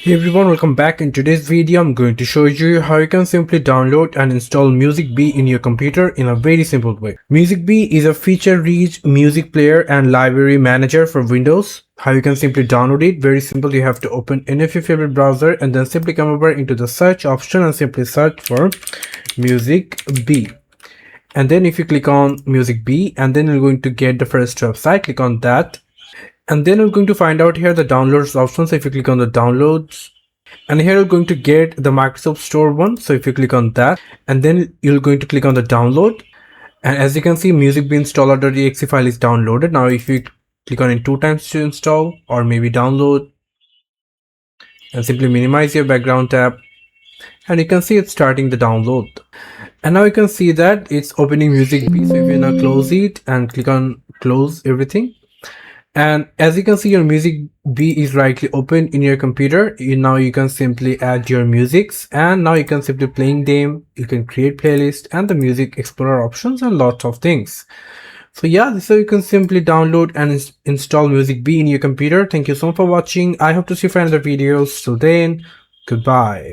Hey everyone, welcome back. In today's video, I'm going to show you how you can simply download and install MusicBee in your computer in a very simple way. MusicBee is a feature-rich music player and library manager for Windows. How you can simply download it, very simple. You have to open any of your favorite browser and then simply come over into the search option and simply search for MusicBee. And then if you click on MusicBee, and then you're going to get the first website, click on that. And then we're going to find out here the downloads option. So if you click on the downloads, and here you're going to get the Microsoft Store one. So if you click on that, and then you're going to click on the download, and as you can see, MusicBee installer.exe file is downloaded. Now if you click on it 2 times to install or maybe download, and simply minimize your background tab, and you can see it's starting the download. And now you can see that it's opening MusicBee. So if you now close it and click on close everything, and as you can see, your MusicBee is rightly open in your computer. Now you can simply add your musics, and now you can simply playing them. You can create playlist and the music explorer options and lots of things. So yeah, so you can simply download and install MusicBee in your computer. Thank you so much for watching. I hope to see you for another videos. Till then, goodbye.